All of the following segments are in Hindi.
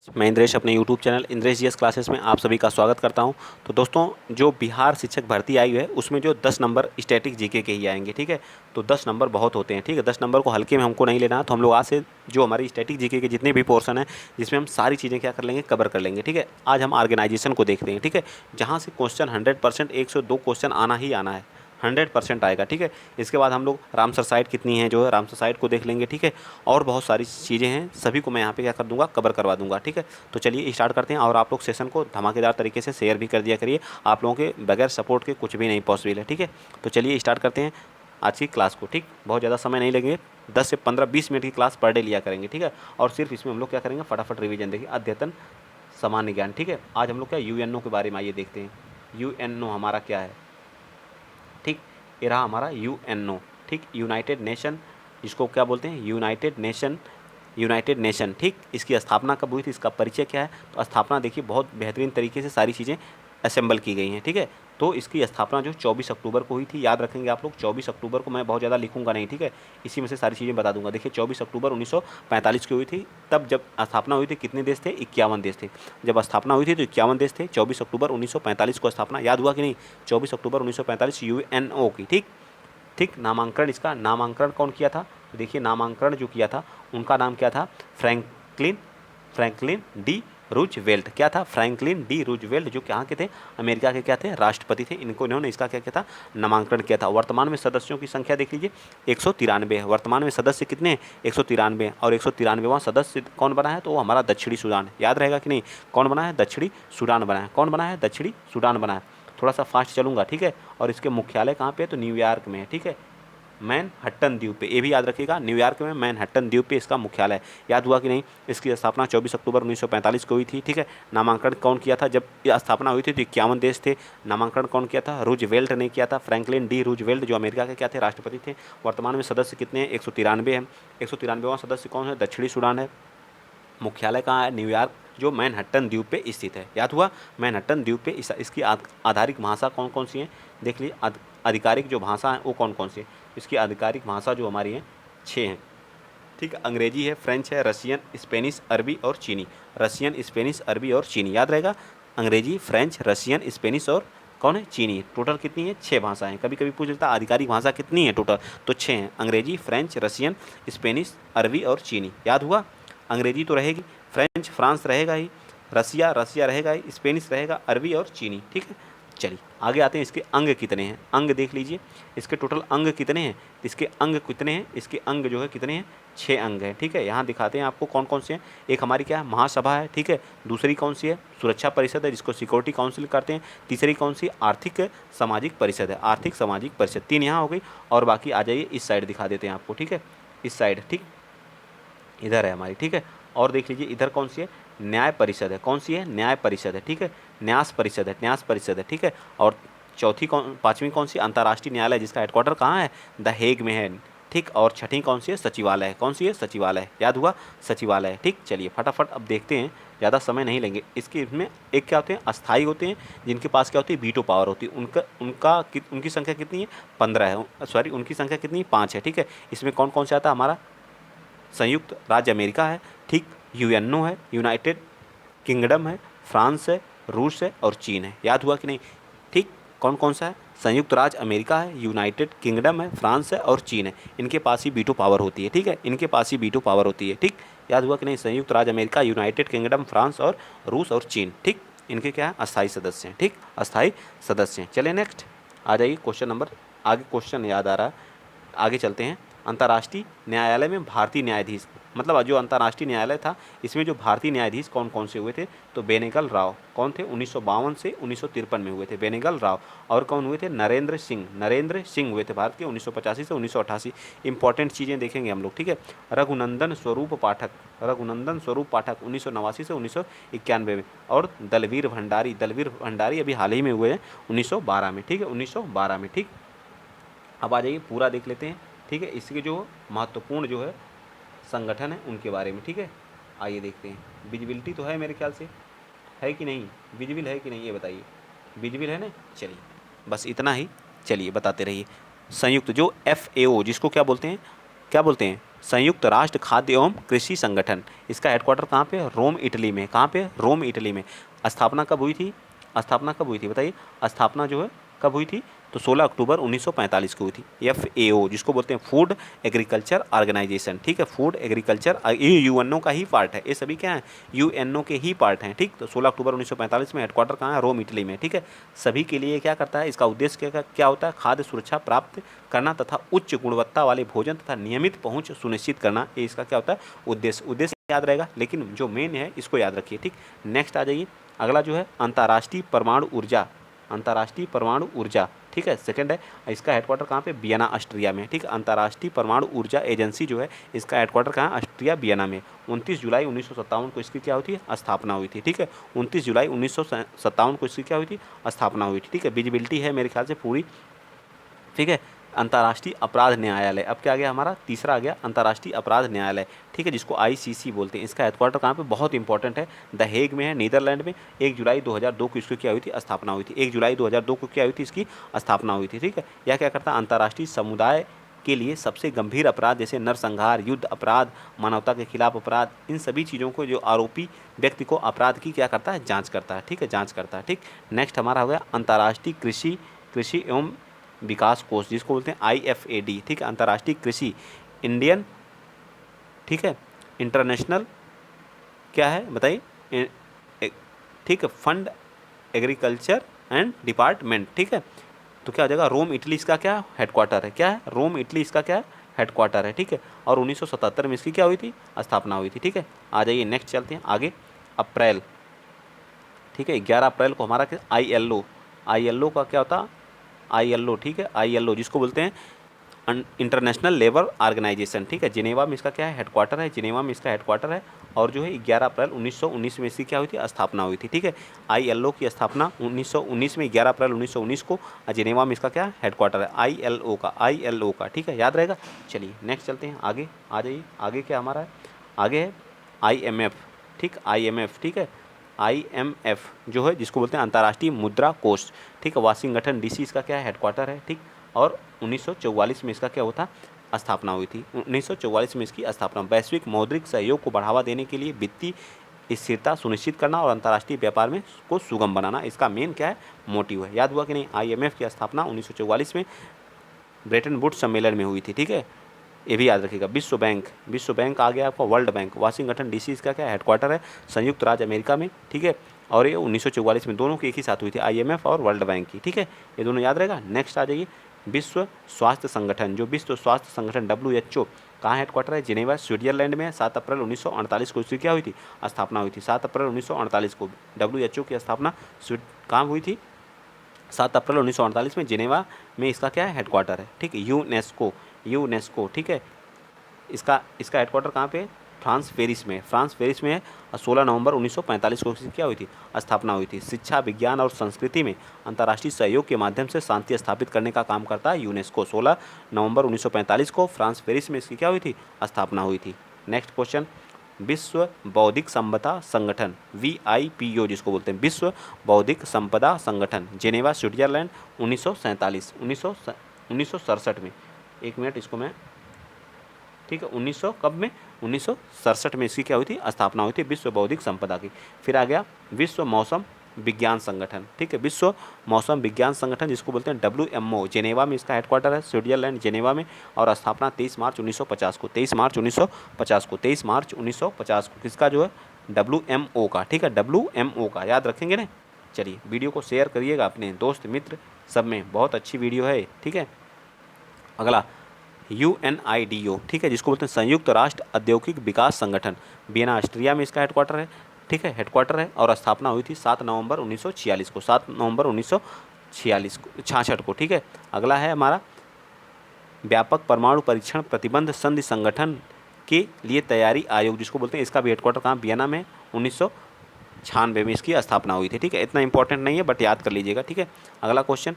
मैं इंद्रेश अपने YouTube channel Indresh GS classes में आप सभी का स्वागत करता हूं। तो दोस्तों, जो बिहार शिक्षक भर्ती आई है उसमें जो 10 नंबर स्टैटिक जीके के ही आएंगे, ठीक है। तो 10 नंबर बहुत होते हैं, ठीक है। 10 नंबर को हल्के में हमको नहीं लेना है। तो हम लोग आज से जो हमारी स्टैटिक जीके के जितने भी पोर्शन है, जिसमें हम सारी चीज़ें क्या कर लेंगे, कवर कर लेंगे, ठीक है। आज हम ऑर्गेनाइजेशन को देखते हैं, ठीक है, जहाँ से क्वेश्चन 100% 102 क्वेश्चन आना ही आना है, 100% आएगा, ठीक है। इसके बाद हम लोग रामसर साइट कितनी है जो है रामसर साइट को देख लेंगे, ठीक है। और बहुत सारी चीज़ें हैं, सभी को मैं यहाँ पे क्या कर दूंगा, कवर करवा दूंगा, ठीक है। तो चलिए स्टार्ट करते हैं। और आप लोग सेशन को धमाकेदार तरीके से शेयर भी कर दिया करिए। आप लोगों के बगैर सपोर्ट के कुछ भी नहीं पॉसिबल है, ठीक है। तो चलिए स्टार्ट करते हैं आज की क्लास को, ठीक। बहुत ज़्यादा समय नहीं लगेंगे, 10 से 15-20 मिनट की क्लास पर डे लिया करेंगे, ठीक है। और सिर्फ इसमें हम लोग क्या करेंगे, फटाफट रिवीजन देखिए, अद्यतन सामान्य ज्ञान, ठीक है। आज हम लोग क्या यूएनओ के बारे में आइए देखते हैं। यूएनओ हमारा क्या है, ठीक। ये रहा हमारा यूएनओ, ठीक, यूनाइटेड नेशन, जिसको क्या बोलते हैं, यूनाइटेड नेशन, ठीक। इसकी स्थापना कब हुई थी, इसका परिचय क्या है। तो स्थापना देखिए बहुत बेहतरीन तरीके से सारी चीज़ें असेंबल की गई हैं, ठीक है। तो इसकी स्थापना जो 24 अक्टूबर को हुई थी, याद रखेंगे आप लोग। 24 अक्टूबर को मैं बहुत ज़्यादा लिखूंगा नहीं, ठीक है। इसी में से सारी चीज़ें बता दूंगा। देखिए 24 अक्टूबर 1945 की हुई थी। तब जब स्थापना हुई थी कितने देश थे, 51 देश थे। जब स्थापना हुई थी तो 51 देश थे। 24 अक्टूबर 1945 को स्थापना, याद हुआ कि नहीं। 24 अक्टूबर 1945 यूएनओ की, ठीक। ठीक, नामांकन, इसका नामांकन कौन किया था, तो देखिए नामांकन जो किया था उनका नाम क्या था, फ्रैंकलिन डी रूजवेल्ट। क्या था, फ्रैंकलिन डी रूजवेल्ट, जो कहाँ के थे, अमेरिका के क्या थे, राष्ट्रपति थे। इन्होंने इसका क्या किया था, नामांकन किया था। वर्तमान में सदस्यों की संख्या देख लीजिए 193 है। वर्तमान में सदस्य कितने हैं, 193। और 193वां सदस्य कौन बना है, तो वो हमारा दक्षिणी सूडान, याद रहेगा कि नहीं। कौन बना है, दक्षिणी सूडान बना है। कौन बना है, दक्षिणी सूडान बना है। थोड़ा सा फास्ट चलूंगा, ठीक है। और इसके मुख्यालय कहाँ पे है, तो न्यूयॉर्क में है, ठीक है। मैनहट्टन द्वीप पे, ये भी याद रखिएगा, न्यूयॉर्क में मैनहट्टन द्वीप पे इसका मुख्यालय है। याद हुआ कि नहीं। इसकी स्थापना 24 अक्टूबर 1945 को हुई थी, ठीक है। नामांकन कौन किया था, जब ये स्थापना हुई थी तो 51 देश थे। नामांकन कौन किया था, रूजवेल्ट ने किया था, फ्रैंकलिन डी रूजवेल्ट, जो अमेरिका के क्या थे, राष्ट्रपति थे। वर्तमान में सदस्य कितने हैं, 193 हैं। 193वां सदस्य कौन है, दक्षिणी सूडान है। मुख्यालय कहाँ है, न्यूयॉर्क, जो मैनहट्टन द्वीप पे स्थित है। याद हुआ, मैनहट्टन द्वीप पे। इसकी आधारिक भाषा कौन कौन सी है, देख लीजिए। आधिकारिक जो भाषा है वो कौन कौन सी है। इसकी आधिकारिक भाषा जो हमारी है 6 हैं, ठीक। अंग्रेजी है, फ्रेंच है, रशियन, स्पेनिश, अरबी और चीनी। रशियन, स्पेनिश, अरबी और चीनी, याद रहेगा। अंग्रेजी, फ्रेंच, रशियन, स्पेनिश और कौन है, चीनी। टोटल कितनी है, 6 भाषाएं। कभी कभी पूछ लेता आधिकारिक भाषा कितनी है टोटल, तो 6 हैं। अंग्रेजी, फ्रेंच, रशियन, स्पेनिश, अरबी और चीनी। याद हुआ। अंग्रेजी तो रहेगी, फ्रेंच फ्रांस रहेगा ही, रसिया रहेगा ही, स्पेनिश रहेगा, अरबी और चीनी, ठीक है। चलिए आगे आते हैं। इसके अंग कितने हैं, अंग देख लीजिए। इसके टोटल अंग कितने हैं, इसके अंग कितने हैं, इसके अंग जो है कितने हैं, 6 अंग हैं, ठीक है। यहाँ दिखाते हैं आपको कौन कौन से हैं। एक हमारी क्या है, महासभा है, ठीक है। दूसरी कौन सी है, सुरक्षा परिषद है, जिसको सिक्योरिटी काउंसिल करते हैं। तीसरी कौन सी, आर्थिक सामाजिक परिषद है, आर्थिक सामाजिक परिषद। 3 यहाँ हो गई। और बाकी आ जाइए इस साइड दिखा देते हैं आपको, ठीक है। इस साइड, ठीक, इधर है हमारी, ठीक है। और देख लीजिए इधर कौन सी है, न्याय परिषद है। कौन सी है, न्याय परिषद है, ठीक है। न्यास परिषद है, ठीक है। और चौथी पांचवी कौन सी, अंतर्राष्ट्रीय न्यायालय, जिसका हेडक्वार्टर कहाँ है, द हेग में है, ठीक। और छठी कौन सी है, सचिवालय है। कौन सी है, सचिवालय, याद हुआ, सचिवालय है, ठीक। चलिए फटाफट अब देखते हैं, ज़्यादा समय नहीं लेंगे। इसके इसमें एक क्या होते हैं, अस्थाई होते हैं, जिनके पास क्या होती है, वीटो पावर होती है। उनकी संख्या कितनी है, 15 है, सॉरी उनकी संख्या कितनी है, 5 है, ठीक है। इसमें कौन कौन से आता है, हमारा संयुक्त राज्य अमेरिका है, ठीक। यूएनओ है, यूनाइटेड किंगडम है, फ्रांस है, रूस है और चीन है। याद हुआ कि नहीं, ठीक। कौन कौन सा है, संयुक्त राज्य अमेरिका है, यूनाइटेड किंगडम है, फ्रांस है और चीन है। इनके पास ही वीटो पावर होती है, ठीक है। इनके पास ही वीटो पावर होती है, ठीक। याद हुआ कि नहीं, संयुक्त राज्य अमेरिका, यूनाइटेड किंगडम, फ्रांस और रूस और चीन, ठीक। इनके क्या है, अस्थायी सदस्य हैं, ठीक, अस्थायी सदस्य हैं। चलिए नेक्स्ट आ जाइए क्वेश्चन नंबर, आगे क्वेश्चन याद आ रहा है, आगे चलते हैं। अंतर्राष्ट्रीय न्यायालय में भारतीय न्यायाधीश, मतलब जो अंतर्राष्ट्रीय न्यायालय था इसमें जो भारतीय न्यायाधीश कौन कौन से हुए थे, तो बेनेगल राव, कौन थे, 1952 से 1953 में हुए थे, बेनेगल राव। और कौन हुए थे, नरेंद्र सिंह हुए थे भारत के, 1985 से 1988। इंपॉर्टेंट चीज़ें देखेंगे हम लोग, ठीक है। रघुनंदन स्वरूप पाठक 1989 से 1991 में। और दलवीर भंडारी अभी हाल ही में हुए हैं, 1912 में, ठीक है, 1912 में, ठीक। अब आ जाइए पूरा देख लेते हैं, ठीक है। इसके जो महत्वपूर्ण जो है संगठन है उनके बारे में, ठीक है। आइए देखते हैं। विजिबिलिटी तो है मेरे ख्याल से, है कि नहीं, विजिबल है कि नहीं, ये बताइए, विजिबल है ना। चलिए बस इतना ही, चलिए बताते रहिए। संयुक्त जो FAO, जिसको क्या बोलते हैं, संयुक्त राष्ट्र खाद्य एवं कृषि संगठन, इसका हेडक्वार्टर कहाँ पे? रोम इटली में। कहाँ पे? रोम इटली में। स्थापना कब हुई थी? स्थापना कब हुई थी बताइए? स्थापना जो है कब हुई थी? तो 16 अक्टूबर 1945 को हुई थी। FAO जिसको बोलते हैं फूड एग्रीकल्चर ऑर्गेनाइजेशन, ठीक है, फूड एग्रीकल्चर, ये UNO का ही पार्ट है, ये सभी क्या है? UNO के ही पार्ट हैं, ठीक। तो 16 अक्टूबर 1945 में, हेडक्वार्टर कहाँ है? रोम इटली में, ठीक है। सभी के लिए क्या करता है? इसका उद्देश्य क्या होता है? खाद्य सुरक्षा प्राप्त करना तथा उच्च गुणवत्ता वाले भोजन तथा नियमित पहुंच सुनिश्चित करना, ये इसका क्या होता है? उद्देश्य याद रहेगा, लेकिन जो मेन है इसको याद रखिए, ठीक। नेक्स्ट आ जाइए, अगला जो है अंतर्राष्ट्रीय परमाणु ऊर्जा, अंतर्राष्ट्रीय परमाणु ऊर्जा, ठीक है, सेकंड है। इसका हेडक्वार्टर कहाँ पे? वियना ऑस्ट्रिया में, ठीक। अंतर्राष्ट्रीय परमाणु ऊर्जा एजेंसी जो है, इसका हेडक्वार्टर कहाँ? ऑस्ट्रिया वियना में। 29 जुलाई 1957 को इसकी क्या हुई थी? स्थापना हुई थी, ठीक है। 29 जुलाई 1957 को इसकी क्या हुई थी? स्थापना हुई थी, ठीक है। विजिबिलिटी है मेरे ख्याल से पूरी, ठीक है। अंतर्राष्ट्रीय अपराध न्यायालय, अब क्या आ गया हमारा? तीसरा आ गया अंतर्राष्ट्रीय अपराध न्यायालय, ठीक है, जिसको ICC बोलते हैं। इसका हेडक्वार्टर कहाँ पे? बहुत इंपॉर्टेंट है, द हेग में है, नीदरलैंड में। 1 जुलाई 2002 को इसकी क्या हुई थी? स्थापना हुई थी। 1 जुलाई 2002 को क्या हुई थी? इसकी स्थापना हुई थी, ठीक है। यह क्या करता है? अंतर्राष्ट्रीय समुदाय के लिए सबसे गंभीर अपराध जैसे नरसंहार, युद्ध अपराध, मानवता के खिलाफ अपराध, इन सभी चीज़ों को जो आरोपी व्यक्ति को अपराध की क्या करता है? जांच करता है, ठीक है, जांच करता है, ठीक। नेक्स्ट हमारा हो गया अंतर्राष्ट्रीय कृषि एवं विकास कोष, जिसको बोलते हैं IFAD, ठीक है। अंतर्राष्ट्रीय कृषि, इंडियन, ठीक है, इंटरनेशनल क्या है बताइए? ठीक है, फंड एग्रीकल्चर एंड डिपार्टमेंट, ठीक है। तो क्या हो जाएगा? रोम इटली इसका क्या हेडक्वार्टर है? क्या है? रोम इटली इसका क्या है? हेडक्वार्टर है, ठीक है। और 1977 में इसकी क्या हुई थी? स्थापना हुई थी, ठीक है। आ जाइए नेक्स्ट चलते हैं आगे। अप्रैल, ठीक है, 11 अप्रैल को हमारा ILO का क्या होता? ILO, ठीक है, ILO जिसको बोलते हैं इंटरनेशनल लेबर ऑर्गेनाइजेशन, ठीक है। जिनेवा में इसका क्या है? हेडक्वार्टर है, जिनेवा में इसका हेडक्वार्टर है। और जो है 11 अप्रैल 1919 में इसकी क्या हुई थी? स्थापना हुई थी, ठीक है। ILO की स्थापना 1919 में, 11 अप्रैल 1919 को। जिनेवा में इसका क्या हेडक्वार्टर है? ILO का, ठीक है, याद रहेगा। चलिए नेक्स्ट चलते हैं आगे, आ जाइए। आगे क्या हमारा है? आगे है IMF, ठीक, IMF, ठीक है। IMF जो है जिसको बोलते हैं अंतर्राष्ट्रीय मुद्रा कोष, ठीक है। वाशिंगटन DC इसका क्या है? हेडक्वार्टर है, ठीक। और 1944 में इसका क्या हुआ था? स्थापना हुई थी। 1944 में इसकी स्थापना। वैश्विक मौद्रिक सहयोग को बढ़ावा देने के लिए वित्तीय स्थिरता सुनिश्चित करना और अंतर्राष्ट्रीय व्यापार में को सुगम बनाना, इसका मेन क्या है? मोटिव है। याद हुआ कि नहीं? IMF की स्थापना 1944 में ब्रेटन वुड्स सम्मेलन में हुई थी, ठीक है, ये भी याद रखिएगा। विश्व बैंक आ गया आपका, वर्ल्ड बैंक, वाशिंगटन DC इसका क्या हेडक्वार्टर है? संयुक्त राज्य अमेरिका में, ठीक है। और ये 1944 में दोनों की एक ही साथ हुई थी, IMF और वर्ल्ड बैंक की, ठीक है, ये दोनों याद रहेगा। नेक्स्ट आ जाइए, विश्व स्वास्थ्य संगठन, जो विश्व स्वास्थ्य संगठन WHO कहाँ हेडक्वार्टर है? जिनेवा, स्विट्जरलैंड में। 7 अप्रैल 1948 को इसकी क्या हुई थी? स्थापना हुई थी। 7 अप्रैल 1948 को WHO की स्थापना कहाँ हुई थी? 7 अप्रैल 1948 में जिनेवा में इसका क्या है? हेडक्वार्टर है, ठीक है। यूनेस्को, ठीक है, इसका हेडक्वार्टर कहाँ पे? फ्रांस पेरिस में है। 16 नवंबर 1945 को इसकी क्या हुई थी? स्थापना हुई थी। शिक्षा, विज्ञान और संस्कृति में अंतर्राष्ट्रीय सहयोग के माध्यम से शांति स्थापित करने का काम करता है यूनेस्को। 16 नवंबर 1945 को फ्रांस पेरिस में इसकी क्या हुई थी? स्थापना हुई थी। नेक्स्ट क्वेश्चन, विश्व बौद्धिक संपदा संगठन, WIPO जिसको बोलते हैं, विश्व बौद्धिक संपदा संगठन, जेनेवा, स्विट्जरलैंड, 1967 में। एक मिनट, इसको मैं, ठीक है, 1900 कब में? 1967 में इसकी क्या हुई थी? स्थापना हुई थी विश्व बौद्धिक संपदा की। फिर आ गया विश्व मौसम विज्ञान संगठन, ठीक है, विश्व मौसम विज्ञान संगठन जिसको बोलते हैं WMO, जेनेवा में इसका हेडक्वार्टर है, स्विट्जरलैंड, जेनेवा में। और स्थापना 23 मार्च 1950 को, 23 मार्च 1950 को किसका जो है? WMO का, ठीक है, WMO का, याद रखेंगे ना। चलिए वीडियो को शेयर करिएगा अपने दोस्त मित्र सब में, बहुत अच्छी वीडियो है, ठीक है। अगला UNIDO, ठीक है, जिसको बोलते हैं संयुक्त राष्ट्र औद्योगिक विकास संगठन, वियना ऑस्ट्रिया में इसका हेडक्वार्टर है, ठीक है, हेडक्वार्टर है। और स्थापना हुई थी 7 नवंबर 1946 को, 7 नवंबर 1966 को, ठीक है। अगला है हमारा व्यापक परमाणु परीक्षण प्रतिबंध संधि संगठन के लिए तैयारी आयोग, जिसको बोलते हैं, इसका भी हेडक्वार्टर कहाँ? वियना में। 1996 में इसकी स्थापना हुई थी, ठीक है। इतना इंपॉर्टेंट नहीं है बट याद कर लीजिएगा, ठीक है। अगला क्वेश्चन,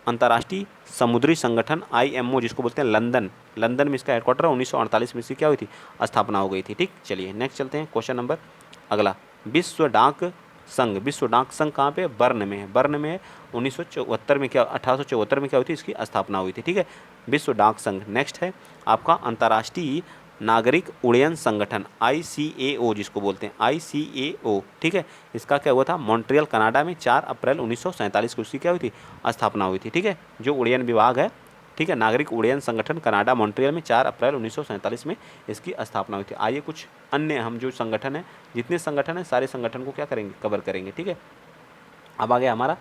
अंतर्राष्ट्रीय समुद्री संगठन IMO जिसको बोलते हैं, लंदन में इसका हेडक्वार्टर है। 1948 में इसकी क्या हुई थी? स्थापना हो गई थी, ठीक। चलिए नेक्स्ट चलते हैं क्वेश्चन नंबर अगला, विश्व डाक संघ कहाँ पे? बर्न में है, 1974 में क्या, 1874 में क्या हुई थी? इसकी स्थापना हुई थी, ठीक है, विश्व डाक संघ। नेक्स्ट है आपका अंतर्राष्ट्रीय नागरिक उड्डयन संगठन ICAO जिसको बोलते हैं ICAO, ठीक है, इसका क्या हुआ था मॉन्ट्रियल कनाडा में 4 अप्रैल 1947 को इसकी क्या हुई थी स्थापना हुई थी, ठीक है। जो उड्डयन विभाग है, ठीक है, नागरिक उड्डयन संगठन कनाडा मॉन्ट्रियल में 4 अप्रैल 1947 में इसकी स्थापना हुई थी। आइए कुछ अन्य हम जो संगठन है, जितने संगठन है सारे संगठन को क्या करेंगे, कवर करेंगे, ठीक है। अब आ गया हमारा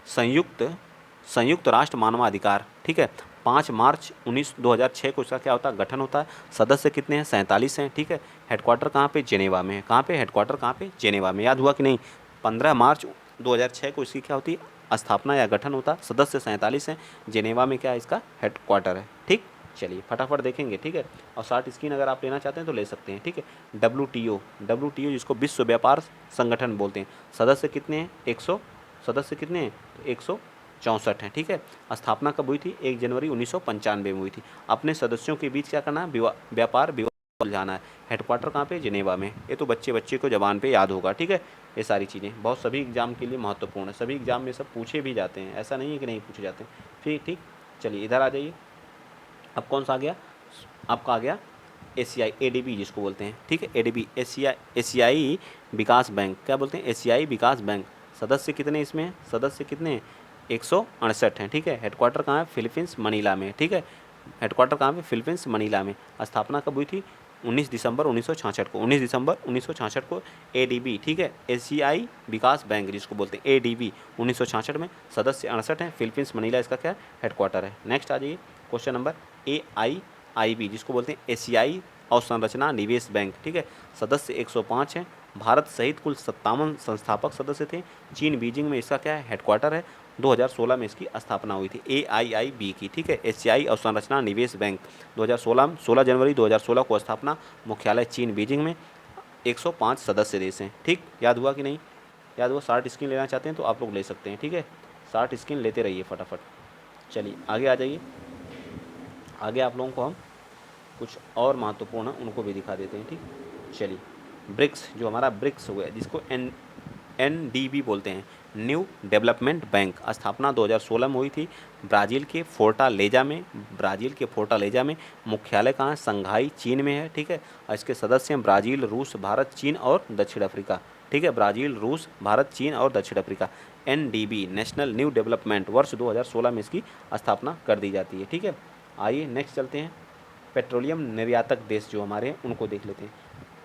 संयुक्त राष्ट्र मानवाधिकार, ठीक है। 5 मार्च 2006 को इसका क्या होता है गठन होता है। सदस्य कितने हैं 47 हैं, ठीक है। हेडक्वार्टर कहाँ पे जेनेवा में है, कहाँ पे हेडक्वार्टर कहाँ पे जेनेवा में, याद हुआ कि नहीं। 15 मार्च 2006 को इसकी क्या होती है स्थापना या गठन होता है। सदस्य 47 हैं, जेनेवा में क्या है इसका हेडक्वार्टर है, ठीक। चलिए फटाफट देखेंगे, ठीक है। और शॉर्ट स्क्रीन अगर आप लेना चाहते हैं तो ले सकते हैं, ठीक है। WTO जिसको विश्व व्यापार संगठन बोलते हैं। सदस्य कितने हैं 100, सदस्य कितने हैं 164 हैं, ठीक है। स्थापना कब हुई थी 1 जनवरी 1995 में हुई थी। अपने सदस्यों के बीच क्या करना है व्यापार विवाद सुलझाना है। हेडक्वार्टर कहाँ पे जेनेवा में। ये तो बच्चे को जबान पे याद होगा, ठीक है। ये सारी चीज़ें बहुत सभी एग्जाम के लिए महत्वपूर्ण है, सभी एग्जाम में सब पूछे भी जाते हैं, ऐसा नहीं है कि नहीं पूछे जाते हैं, फिर ठीक। चलिए इधर आ जाइए। अब कौन सा आ गया आपका, आ गया एशियाई ADB जिसको बोलते हैं, ठीक है। ADB एशियाई विकास बैंक, क्या बोलते हैं एशियाई विकास बैंक। सदस्य कितने इसमें हैं, सदस्य कितने हैं 168 हैं, ठीक है। हेडक्वार्टर कहाँ है फिलीपींस मनीला में, ठीक है। हेडक्वार्टर कहाँ पे फिलीपींस मनीला में। स्थापना कब हुई थी 19 दिसंबर 1966 को, 19 दिसंबर 1966 को ADB, ठीक है। एशियाई विकास बैंक जिसको बोलते हैं ADB 1966 में। सदस्य 68 हैं, फिलीपींस मनीला इसका क्या हेडक्वार्टर है। नेक्स्ट आ जाइए क्वेश्चन नंबर AIIB जिसको बोलते हैं एशियाई अवसंरचना निवेश बैंक, ठीक है। सदस्य 105 हैं। भारत सहित कुल 57 संस्थापक सदस्य थे। चीन बीजिंग में इसका क्या है हेडक्वार्टर है। 2016 में इसकी स्थापना हुई थी AIIB की, ठीक है। एशियाई अवसंरचना निवेश बैंक 16 जनवरी 2016 को स्थापना। मुख्यालय चीन बीजिंग में। 105 सदस्य देश हैं, ठीक। याद हुआ कि नहीं, याद हुआ। शॉर्ट स्क्रीन लेना चाहते हैं तो आप लोग ले सकते हैं, ठीक है। शॉर्ट स्क्रीन लेते रहिए फटाफट। चलिए आगे आ जाइए। आगे आप लोगों को हम कुछ और महत्वपूर्ण है उनको भी दिखा देते हैं, ठीक। चलिए ब्रिक्स, जो हमारा ब्रिक्स हो गया जिसको NDB बोलते हैं, न्यू डेवलपमेंट बैंक। स्थापना 2016 में हुई थी ब्राज़ील के फोर्टालेजा में। मुख्यालय कहाँ है संघाई चीन में है, ठीक है। और इसके सदस्य हैं ब्राज़ील, रूस, भारत, चीन और दक्षिण अफ्रीका, ठीक है। ब्राज़ील, रूस, भारत, चीन और दक्षिण Africa. NDB national new development वर्ष 2016 में इसकी स्थापना कर दी जाती है, ठीक है। आइए नेक्स्ट चलते हैं। पेट्रोलियम निर्यातक देश जो हमारे हैं उनको देख लेते हैं।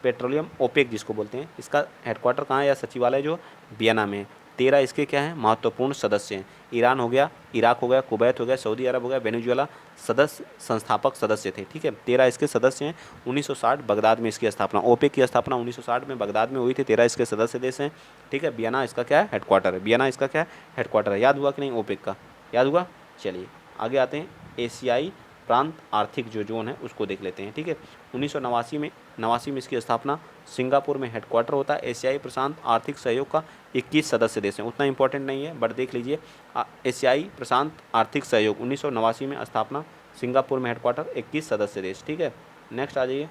पेट्रोलियम OPEC जिसको बोलते हैं, इसका हेडक्वार्टर कहाँ है या सचिवालय जो वियना में है। 13 इसके क्या हैं महत्वपूर्ण सदस्य हैं। ईरान हो गया, इराक हो गया, कुवैत हो गया, सऊदी अरब हो गया, वेनेजुएला सदस्य संस्थापक सदस्य थे, ठीक है। 13 इसके सदस्य हैं। 1960 बगदाद में इसकी स्थापना, OPEC की स्थापना 1960 में बगदाद में हुई थी। 13 इसके सदस्य देश हैं, ठीक है। वियना इसका क्या है हेडक्वार्टर है, वियना इसका क्या है हेडक्वार्टर है। याद हुआ कि नहीं OPEC का, याद हुआ। चलिए आगे आते हैं। एशियाई प्रांत आर्थिक जो जोन है उसको देख लेते हैं, ठीक है। 1989 में इसकी स्थापना। सिंगापुर में हेडक्वार्टर होता है। एशियाई प्रशांत आर्थिक सहयोग का 21 सदस्य देश हैं, उतना इंपॉर्टेंट नहीं है बट देख लीजिए। एशियाई प्रशांत आर्थिक सहयोग 1989 में स्थापना। सिंगापुर में हेडक्वार्टर, 21 सदस्य देश, ठीक है। नेक्स्ट आ जाइए।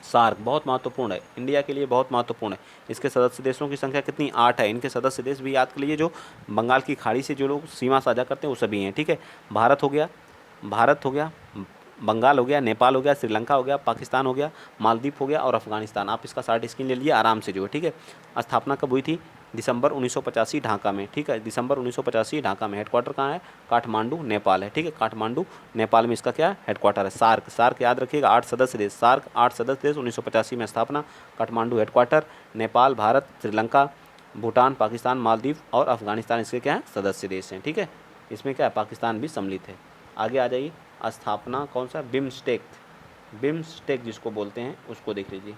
सार्क बहुत महत्वपूर्ण है, इंडिया के लिए बहुत महत्वपूर्ण है। इसके सदस्य देशों की संख्या कितनी 8 है। इनके सदस्य देश भी याद कर लीजिए, जो बंगाल की खाड़ी से जो लोग सीमा साझा करते हैं वो सभी हैं, ठीक है। भारत हो गया, बंगाल हो गया, नेपाल हो गया, श्रीलंका हो गया, पाकिस्तान हो गया, मालदीव हो गया और अफगानिस्तान। आप इसका शॉर्ट स्क्रीन ले लीजिए आराम से जो है, ठीक है। स्थापना कब हुई थी दिसंबर 1985 ढाका में, ठीक है। दिसंबर 1985 ढाका में। हेडक्वार्टर कहाँ है काठमांडू नेपाल है, ठीक है। काठमांडू नेपाल में इसका क्या है हेडक्वार्टर है। सार्क याद रखिएगा 8 सदस्य देश, सार्क 8 सदस्य देश। 1985 में स्थापना। काठमांडू हेडक्वार्टर। नेपाल, भारत, श्रीलंका, भूटान, पाकिस्तान, मालदीव और अफगानिस्तान इसके क्या हैं सदस्य देश हैं, ठीक है। इसमें क्या है पाकिस्तान भी सम्मिलित है। आगे आ जाइए। स्थापना कौन सा बिम्स्टेक जिसको बोलते हैं उसको देख लीजिए।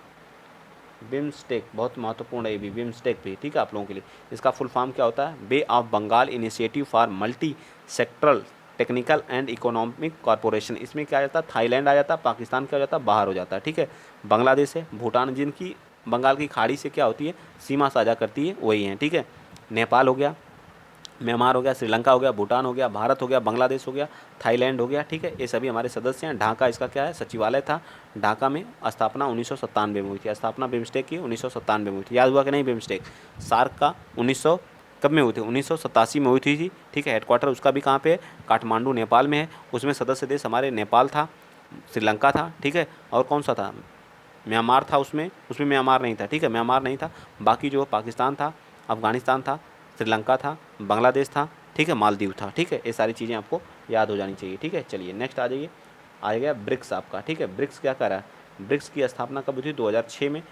बिम्स्टेक बहुत महत्वपूर्ण है ये भी, बिम्स्टेक भी, ठीक है आप लोगों के लिए। इसका फुल फॉर्म क्या होता है bay of Bengal initiative for multi sectoral technical and economic corporation. इसमें क्या आ जाता है थाईलैंड आ जाता है, पाकिस्तान क्या हो जाता है बाहर हो जाता है, ठीक है। बांग्लादेश है, भूटान जिनकी बंगाल की खाड़ी से क्या होती है सीमा साझा करती है वही हैं, ठीक है। नेपाल हो गया, म्यांमार हो गया, श्रीलंका हो गया, भूटान हो गया, भारत हो गया, बांग्लादेश हो गया, थाईलैंड हो गया, ठीक है। ये सभी हमारे सदस्य हैं। ढाका इसका क्या है सचिवालय था। ढाका में स्थापना 1997 में हुई थी। स्थापना बिम्स्टेक की 1997 में हुई थी। याद हुआ कि नहीं बिम्स्टेक। सार्क का 1900 कब में हुई थी 1987 में हुई थी, ठीक है। हेडक्वार्टर उसका भी कहाँ पे है काठमांडू नेपाल में है। उसमें सदस्य देश हमारे नेपाल था, श्रीलंका था, ठीक है, और कौन सा था, म्यांमार था, उसमें उसमें म्यांमार नहीं था, ठीक है, म्यांमार नहीं था, बाकी जो पाकिस्तान था, अफगानिस्तान था, श्रीलंका था, बांग्लादेश था, ठीक है, मालदीव था, ठीक है, ये सारी चीज़ें आपको याद हो जानी चाहिए, ठीक है। चलिए नेक्स्ट आ जाइए, आ गया ब्रिक्स आपका, ठीक है। ब्रिक्स क्या कर रहा है, ब्रिक्स की स्थापना कब हुई थी, 2006 में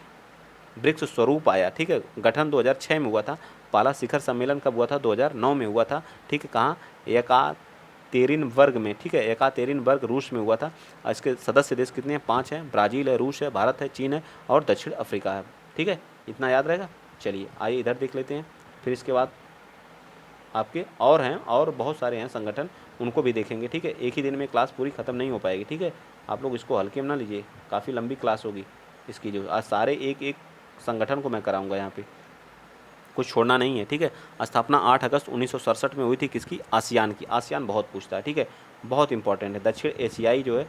ब्रिक्स स्वरूप आया, ठीक है, गठन 2006 में हुआ था। पहला शिखर सम्मेलन कब हुआ था, 2009 में हुआ था, ठीक है, कहाँ, एकातेरिन वर्ग में, ठीक है, एकातेरिन वर्ग रूस में हुआ था। और इसके सदस्य देश कितने हैं, 5 हैं, ब्राज़ील है, रूस है, भारत है, चीन है और दक्षिण अफ्रीका है, ठीक है, इतना याद रहेगा। चलिए आइए इधर देख लेते हैं, फिर इसके बाद आपके और हैं, और बहुत सारे हैं संगठन, उनको भी देखेंगे, ठीक है। एक ही दिन में क्लास पूरी ख़त्म नहीं हो पाएगी, ठीक है, आप लोग इसको हल्के में ना लीजिए, काफ़ी लंबी क्लास होगी इसकी, जो आज सारे एक एक संगठन को मैं कराऊंगा यहाँ पे, कुछ छोड़ना नहीं है, ठीक है। स्थापना 8 अगस्त 1967 में हुई थी, किसकी, आसियान की। आसियान बहुत पूछता है, ठीक है, बहुत इंपॉर्टेंट है। दक्षिण एशियाई जो है,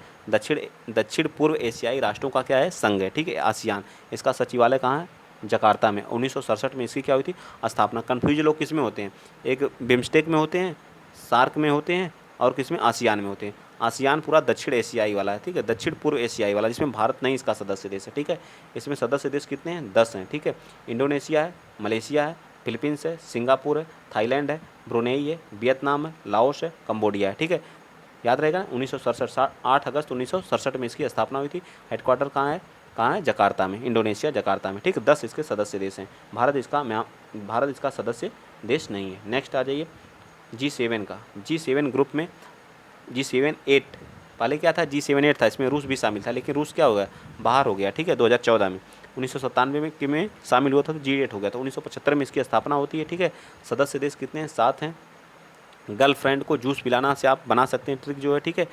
दक्षिण पूर्व एशियाई राष्ट्रों का क्या है, संघ है, ठीक है, आसियान। इसका सचिवालय कहाँ है, जकार्ता में। 1967 में इसकी क्या हुई थी, स्थापना। कन्फ्यूज लोग किस में होते हैं, एक बिम्स्टेक में होते हैं, सार्क में होते हैं, और किस में, आसियान में होते हैं। आसियान पूरा दक्षिण एशियाई वाला है, ठीक है, दक्षिण पूर्व एशियाई वाला, जिसमें भारत नहीं इसका सदस्य देश है, ठीक है। इसमें सदस्य देश कितने हैं, 10 हैं, ठीक है। इंडोनेशिया है, मलेशिया है, फिलीपींस है, सिंगापुर है, थाईलैंड है, ब्रुनेई है, वियतनाम है, लाओस है, कंबोडिया है, ठीक है। याद रहेगा, 1967, 8 अगस्त 1967 में इसकी स्थापना हुई थी। हेडक्वार्टर कहाँ है, जकार्ता में, इंडोनेशिया, जकार्ता में, ठीक है। 10 इसके सदस्य देश हैं। भारत इसका सदस्य देश नहीं है। नेक्स्ट आ जाइए, G7 का, G7 ग्रुप में G7 8, पहले क्या था, G7 8 था, इसमें रूस भी शामिल था, लेकिन रूस क्या हो गया, बाहर हो गया, ठीक है, 2014 में। 1997 में में शामिल हुआ था तो G8 हो गया, तो 1975 में इसकी स्थापना होती है, ठीक है। सदस्य देश कितने हैं, 7 हैं। गर्लफ्रेंड को जूस पिलाना से आप बना सकते हैं ट्रिक जो है, ठीक है।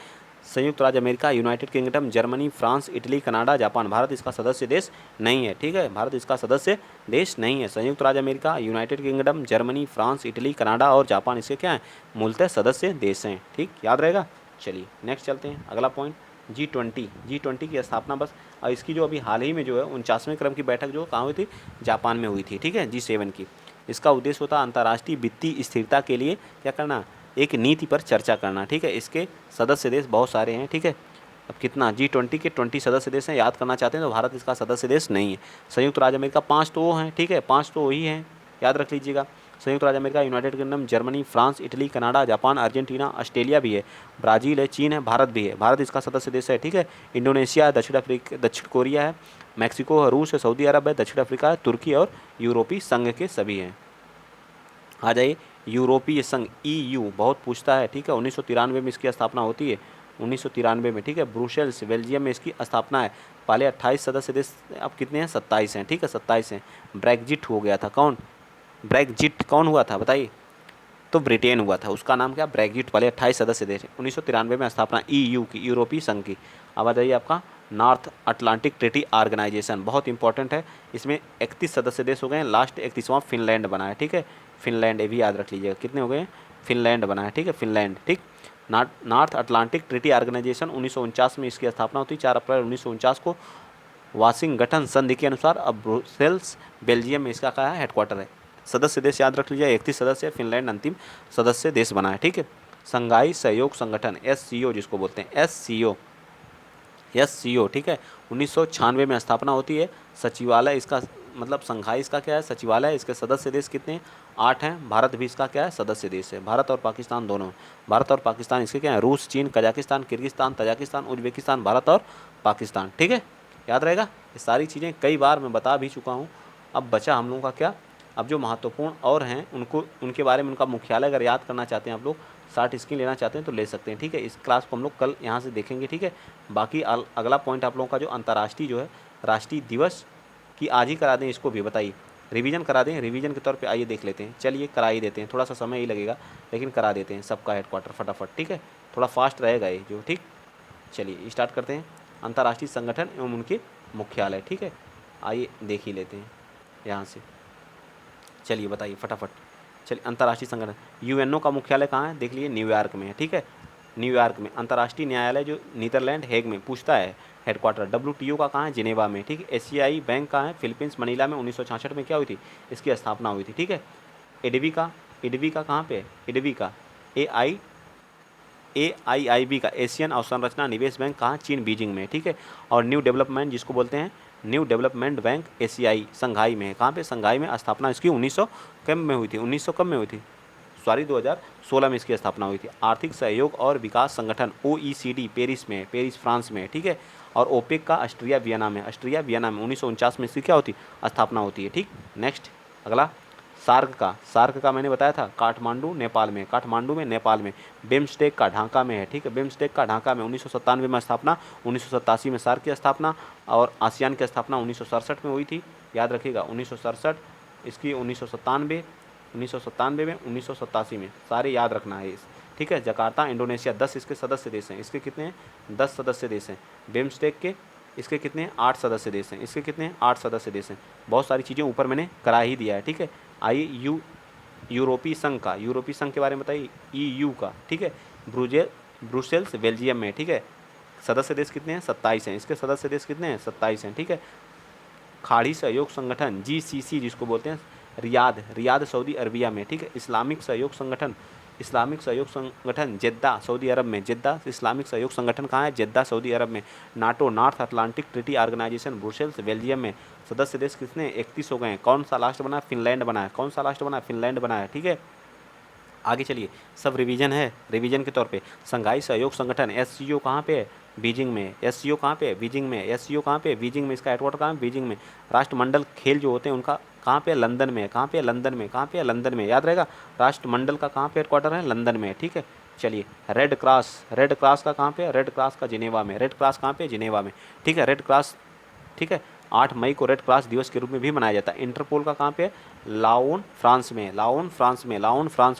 संयुक्त राज्य America, United kingdom, Germany, France, Italy, Canada, Japan. Bharat इसका सदस्य देश नहीं है, ठीक है, भारत इसका सदस्य देश नहीं है। संयुक्त राज्य America, United kingdom, Germany, France, Italy, Canada और जापान इसके क्या हैं, मूलतः सदस्य देश हैं, ठीक, याद रहेगा। चलिए नेक्स्ट चलते हैं, अगला पॉइंट, G20 की स्थापना बस, और इसकी जो अभी हाल ही में जो है 49वें क्रम की बैठक जो कहाँ हुई थी, जापान में हुई थी, ठीक है, G7 की। इसका उद्देश्य होता है अंतर्राष्ट्रीय वित्तीय स्थिरता के लिए क्या करना, एक नीति पर चर्चा करना, ठीक है। इसके सदस्य देश बहुत सारे हैं, ठीक है। अब कितना, G20 के 20 सदस्य देश हैं, याद करना चाहते हैं तो भारत इसका सदस्य देश नहीं है। संयुक्त राज्य अमेरिका 5 तो वो हैं, ठीक है, 5 तो वही हैं, याद रख लीजिएगा। संयुक्त राज्य America, United kingdom, Germany, France, Italy, Canada, Japan, Argentina, Australia भी है, ब्राज़ील है, चीन है, भारत भी है, भारत इसका सदस्य देश है, ठीक है। इंडोनेशिया है, दक्षिण कोरिया है, मैक्सिको है, रूस है, सऊदी अरब है, दक्षिण अफ्रीका है, तुर्की और यूरोपीय संघ के सभी हैं। आ जाइए, यूरोपीय संघ EU बहुत पूछता है, ठीक है। 1993 में इसकी स्थापना होती है, 1993 में, ठीक है। ब्रुसेल्स, बेल्जियम में इसकी स्थापना है। पहले 28 सदस्य देश, अब कितने हैं, 27 हैं, ठीक है, 27 हैं। ब्रेग्जिट हो गया था, कौन, ब्रेग्जिट कौन हुआ था बताइए, तो ब्रिटेन हुआ था, उसका नाम क्या, ब्रेग्जिट। पहले 28 सदस्य देश, 1993 में स्थापना EU की, यूरोपीय संघ की। अब आ जाइए आपका नॉर्थ अटलांटिक ट्रीटी ऑर्गेनाइजेशन, बहुत इंपॉर्टेंट है, इसमें 31 सदस्य देश हो गए हैं, लास्ट 31वां फिनलैंड बना है, ठीक है। फिनलैंड, ये भी याद रख लीजिएगा, कितने हो गए, फिनलैंड बना है, ठीक है, फिनलैंड, ठीक। नॉर्थ अटलांटिक ट्रीटी ऑर्गेनाइजेशन 1949 में इसकी स्थापना होती है, 4 अप्रैल 1949 को। वाशिंगटन संधि के अनुसार अब ब्रुसेल्स, बेल्जियम में इसका क्या है, हेडक्वार्टर है। सदस्य देश याद रख लीजिए, 31 सदस्य, फिनलैंड अंतिम सदस्य देश बना है, ठीक है। संघाई सहयोग संगठन, SCO जिसको बोलते हैं, SCO, ठीक है, 1996 में स्थापना होती है। सचिवालय इसका, मतलब संघाई इसका क्या है, सचिवालय। इसके सदस्य देश कितने हैं, 8 हैं। भारत भी इसका क्या है, सदस्य देश है, भारत और पाकिस्तान दोनों। भारत और पाकिस्तान इसके क्या है, रूस, चीन, Kazakhstan, Kyrgyzstan, Tajikistan, Uzbekistan, Bharat और पाकिस्तान, ठीक है, याद रहेगा। ये सारी चीज़ें कई बार मैं बता भी चुका हूँ। अब बचा हम लोगों का क्या, अब जो महत्वपूर्ण और हैं उनको, उनके बारे में, उनका मुख्यालय अगर याद करना चाहते हैं आप लोग, 60 स्क्रीन लेना चाहते हैं तो ले सकते हैं, ठीक है। इस क्लास को हम लोग कल यहाँ से देखेंगे, ठीक है। बाकी अगला पॉइंट आप लोगों का जो अंतर्राष्ट्रीय जो है राष्ट्रीय दिवस की आज ही करा दें, इसको भी बताइए, रिवीजन करा दें, रिवीजन के तौर पे आइए देख लेते हैं। चलिए करा ही देते हैं, थोड़ा सा समय ही लगेगा लेकिन करा देते हैं सबका हेडक्वार्टर फटाफट, ठीक है। थोड़ा फास्ट रहेगा ये जो, ठीक। चलिए स्टार्ट करते हैं, अंतर्राष्ट्रीय संगठन एवं उनके मुख्यालय, ठीक है। आइए देख ही लेते हैं यहाँ से, चलिए बताइए फटाफट। चलिए, अंतर्राष्ट्रीय संगठन, UNO का मुख्यालय कहाँ है, देख लीजिए, न्यूयॉर्क में है, ठीक है, न्यूयॉर्क में। अंतर्राष्ट्रीय न्यायालय जो नीदरलैंड हेग में पूछता है, हेडक्वार्टर। WTO का कहाँ है, जिनेवा में, ठीक है। एशियाई बैंक कहाँ है, फिलीपींस, मनीला में। 1966 में क्या हुई थी, इसकी स्थापना हुई थी, ठीक है। इडवी का कहाँ पे है, इडवी का AIIB का एशियन अवसंरचना निवेश बैंक कहाँ, चीन बीजिंग में, ठीक है। और न्यू डेवलपमेंट जिसको बोलते हैं न्यू डेवलपमेंट बैंक एशियाई संघाई में है, कहाँ पे, संघाई में। स्थापना इसकी 1900 कब में हुई थी, 1900 कब में हुई थी, सॉरी 2016 में इसकी स्थापना हुई थी। आर्थिक सहयोग और विकास संगठन OECD पेरिस में, पेरिस फ्रांस में, ठीक है। और ओपेक का ऑस्ट्रिया वियना में, ऑस्ट्रिया वियना में 1949 में इसकी क्या होती, स्थापना होती है, ठीक। नेक्स्ट अगला सार्क का मैंने बताया था काठमांडू नेपाल में, काठमांडू में नेपाल में। बिम्स्टेक का ढाका में है, ठीक है, बिम्स्टेक का ढाका में 1997 में स्थापना, 1987 में सार्क की स्थापना। और आसियान की स्थापना 1967 में हुई थी, याद रखिएगा 1967, इसकी 1997 में, 1987 में, सारे याद रखना है इस, ठीक है। जकार्ता इंडोनेशिया 10 इसके सदस्य देश हैं, इसके कितने हैं, 10 सदस्य देश हैं। बिम्स्टेक के इसके कितने हैं, 8 सदस्य देश हैं, इसके कितने हैं, 8 सदस्य देश हैं। बहुत सारी चीज़ें ऊपर मैंने करा ही दिया है, ठीक है। आइए यूरोपीय संघ का, यूरोपीय संघ के बारे में बताइए, EU का, ठीक है। ब्रुसेल्स बेल्जियम में, ठीक है। सदस्य देश कितने हैं, 27 हैं, इसके सदस्य देश कितने हैं, 27 हैं, ठीक है। खाड़ी सहयोग संगठन GCC जिसको बोलते हैं, रियाद सऊदी अरबिया में, ठीक है। इस्लामिक सहयोग संगठन जेद्दा सऊदी अरब में, जेद्दा इस्लामिक सहयोग संगठन कहाँ है, जेद्दा सऊदी अरब में। NATO North Atlantic Treaty Organisation Brussels Belgium में। सदस्य देश कितने, 31 हो गए हैं। कौन सा लास्ट बना, फिनलैंड बना है, कौन सा लास्ट बना, फिनलैंड बना है, ठीक है। आगे चलिए, सब रिवीजन है, रिवीजन के तौर पे संघाई सहयोग संगठन SCO कहाँ पे है, बीजिंग में। SCO कहाँ पे है, बीजिंग में। SCO कहाँ पे है, बीजिंग में, इसका हेडक्वार्टर कहाँ है, बीजिंग में। राष्ट्रमंडल खेल जो होते हैं उनका कहाँ पे है, लंदन में, कहाँ पे है, लंदन में, कहाँ पे है, लंदन में, याद रहेगा। राष्ट्रमंडल का कहाँ पे हेडक्वार्टर है, लंदन में, ठीक है। चलिए, रेड क्रॉस का कहाँ पे है, रेड क्रॉस का जिनेवा में, रेड क्रॉस कहाँ पे है, जिनेवा में, ठीक है। रेड क्रॉस, ठीक है, 8 मई को रेड क्रॉस दिवस के रूप में भी मनाया जाता है। इंटरपोल का कहाँ पे है, लाओन फ्रांस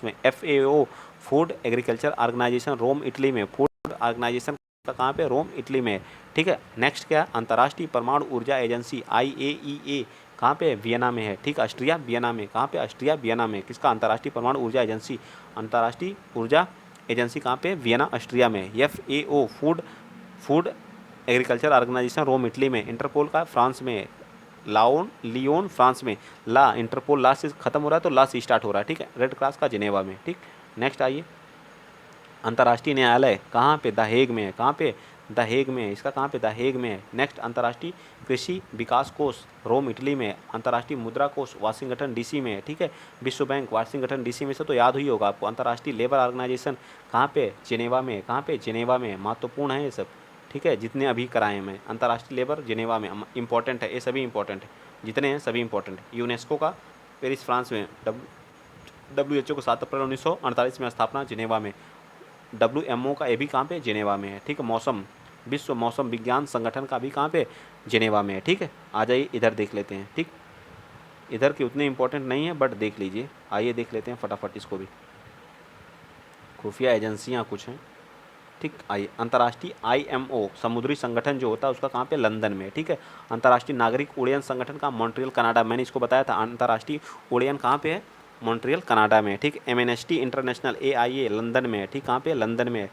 में। FAO food agriculture organisation Rome Italy में, फूड ऑर्गेनाइजेशन का कहाँ पे, रोम इटली में, ठीक है। नेक्स्ट क्या, अंतर्राष्ट्रीय परमाणु ऊर्जा एजेंसी IAEA कहाँ पे, वियना में है, ठीक। ऑस्ट्रिया वियना में, कहाँ पे, ऑस्ट्रिया वियना में। किसका, अंतर्राष्ट्रीय परमाणु ऊर्जा एजेंसी, अंतर्राष्ट्रीय ऊर्जा एजेंसी कहाँ पे, वियना ऑस्ट्रिया में। FAO food agriculture organisation Rome Italy में। इंटरपोल का फ्रांस में, लियोन फ्रांस में। इंटरपोल ला से खत्म हो रहा है तो ला से स्टार्ट हो रहा है, ठीक है। रेड क्रॉस का जिनेवा में, ठीक। नेक्स्ट आइए, अंतर्राष्ट्रीय न्यायालय कहाँ पे, द हेग में है, कहाँ पे, द हेग में है, इसका कहाँ पे, द हेग में है। नेक्स्ट, अंतर्राष्ट्रीय कृषि विकास कोष रोम इटली में। अंतर्राष्ट्रीय मुद्रा कोष वाशिंगटन DC में है, ठीक है। विश्व बैंक वाशिंगटन DC में से तो याद हुई होगा आपको। अंतर्राष्ट्रीय लेबर ऑर्गेनाइजेशन कहाँ पे, जिनेवा में, कहाँ पे, जिनेवा में। महत्वपूर्ण है ये सब, ठीक है, जितने अभी कराए हैं मैं। अंतर्राष्ट्रीय लेबर जिनेवा में, इंपॉर्टेंट है, ये सभी इंपॉर्टेंट है, जितने हैं सभी इंपॉर्टेंट है। यूनेस्को का पेरिस फ्रांस में। WHO को 7 अप्रैल 1948 में स्थापना, जिनेवा में। WMO का ये भी कहाँ पे, जिनेवा में है, ठीक है। विश्व मौसम विज्ञान संगठन का भी कहाँ पे, जिनेवा में है, ठीक है। आ जाइए इधर देख लेते हैं, ठीक। इधर के उतने इंपॉर्टेंट नहीं है बट देख लीजिए, आइए देख लेते हैं फटाफट इसको भी। खुफिया एजेंसियाँ कुछ हैं, ठीक। आइए, अंतर्राष्ट्रीय IMO समुद्री संगठन जो होता है उसका कहाँ पे, लंदन में, ठीक है। अंतर्राष्ट्रीय नागरिक उड्डयन संगठन का मॉन्ट्रियल कनाडा, मैंने इसको बताया था। अंतर्राष्ट्रीय उड्डयन कहाँ पे है, मॉन्ट्रियल कनाडा में, ठीक। MNST इंटरनेशनल AIA लंदन में है, ठीक, कहाँ पे, लंदन में है।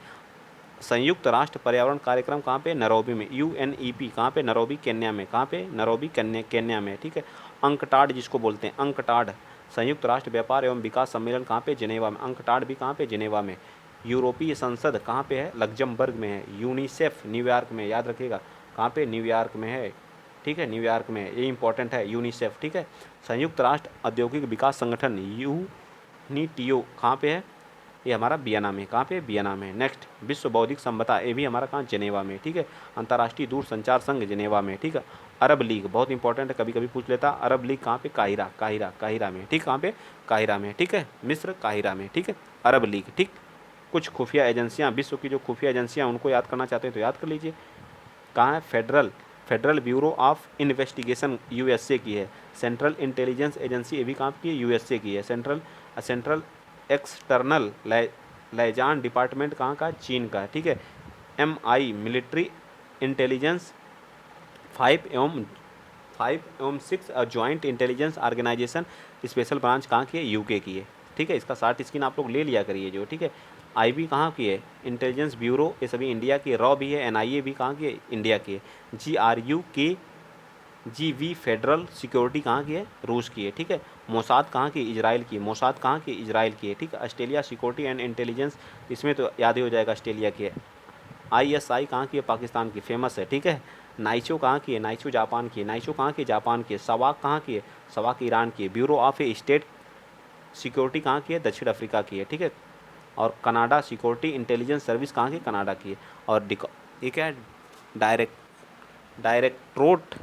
संयुक्त राष्ट्र पर्यावरण कार्यक्रम कहाँ पे, नैरोबी में। UNEP कहाँ पे, नैरोबी केन्या में, कहाँ पे, नैरोबी केन्या में, ठीक है। अंकटाड जिसको बोलते हैं, अंकटाड संयुक्त राष्ट्र व्यापार एवं विकास सम्मेलन कहाँ पे, जिनेवा में। अंकटाड भी कहाँ पे, जिनेवा में। यूरोपीय संसद कहाँ पे है, लग्जमबर्ग में है। यूनिसेफ न्यूयॉर्क में, याद रखिएगा कहाँ पे, न्यूयॉर्क में है, ठीक है, न्यूयॉर्क में, ये इंपॉर्टेंट है यूनिसेफ, ठीक है। संयुक्त राष्ट्र औद्योगिक विकास संगठन UNITO कहाँ पे है, ये हमारा वियना में, कहाँ पे, वियना में। नेक्स्ट, विश्व बौद्धिक संपदा, ये भी हमारा कहाँ, जिनेवा में, ठीक है। अंतर्राष्ट्रीय दूरसंचार संघ, जिनेवा में, ठीक है। अरब लीग बहुत इंपॉर्टेंट है, कभी कभी पूछ लेता। अरब लीग कहाँ पे, काहिरा में, ठीक, कहाँ पे, काहिरा में, ठीक है, मिस्र, काहिरा में, ठीक है, अरब लीग, ठीक। कुछ खुफिया एजेंसियाँ, विश्व की जो खुफिया एजेंसियाँ उनको याद करना चाहते हैं तो याद कर लीजिए। कहाँ है, federal bureau of investigation USA की है। सेंट्रल इंटेलिजेंस एजेंसी ये भी कहाँ की है, USA की है। सेंट्रल एक्सटर्नल लाइजान डिपार्टमेंट कहाँ का, चीन का, ठीक है। MI मिलिट्री इंटेलिजेंस 5 एवं 6 joint intelligence organisation special branch कहाँ की है, UK की है, ठीक है। इसका शार्ट स्क्रीन आप लोग ले लिया करिए जो, ठीक है। IB कहाँ की है, इंटेलिजेंस ब्यूरो, ये सभी इंडिया की। रॉ भी है, NIA भी कहाँ की है, इंडिया की है। GRU की GV फेडरल सिक्योरिटी कहाँ की है, रूस की है, ठीक है। मोसाद कहाँ की, इजराइल की, मोसाद कहाँ की, इजराइल की है, ठीक है। ऑस्ट्रेलिया सिक्योरिटी एंड इंटेलिजेंस, इसमें तो याद ही हो जाएगा ऑस्ट्रेलिया की है। ISI कहाँ की है, पाकिस्तान की, फेमस है, ठीक है। नाइचो कहाँ की है, नाइचो जापान की है, नाइचो कहाँ की, जापान की है। सवाक कहाँ की है, सवाक ईरान की है। ब्यूरो ऑफ स्टेट सिक्योरिटी कहाँ की है, दक्षिण अफ्रीका की है, ठीक है। और कनाडा सिक्योरिटी इंटेलिजेंस सर्विस कहाँ की, कनाडा की है। और ये क्या है, directorate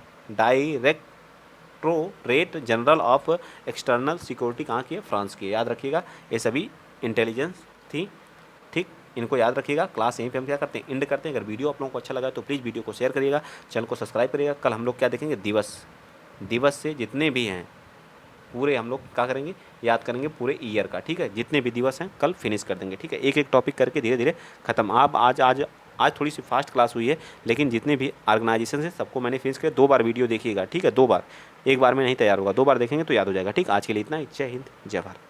general of external security कहाँ की है, फ्रांस की है। याद रखिएगा, ये सभी इंटेलिजेंस थी, ठीक। इनको याद रखिएगा। क्लास यहीं पे हम क्या करते हैं, एंड करते हैं। अगर वीडियो आप लोगों को अच्छा लगा तो प्लीज़ वीडियो को शेयर करिएगा, चैनल को सब्सक्राइब करिएगा। कल हम लोग क्या देखेंगे, दिवस से जितने भी हैं पूरे हम लोग क्या करेंगे, याद करेंगे पूरे ईयर का, ठीक है। जितने भी दिवस हैं कल फिनिश कर देंगे, ठीक है। एक एक टॉपिक करके धीरे धीरे खत्म। आप आज थोड़ी सी फास्ट क्लास हुई है, लेकिन जितने भी ऑर्गेनाइजेशन है सबको मैंने फिनिश किया। 2 बार वीडियो देखिएगा, ठीक है, 2 बार, एक बार में नहीं तैयार होगा, 2 बार देखेंगे तो याद हो जाएगा, ठीक। आज के लिए इतना ही। जय हिंद, जय भारत।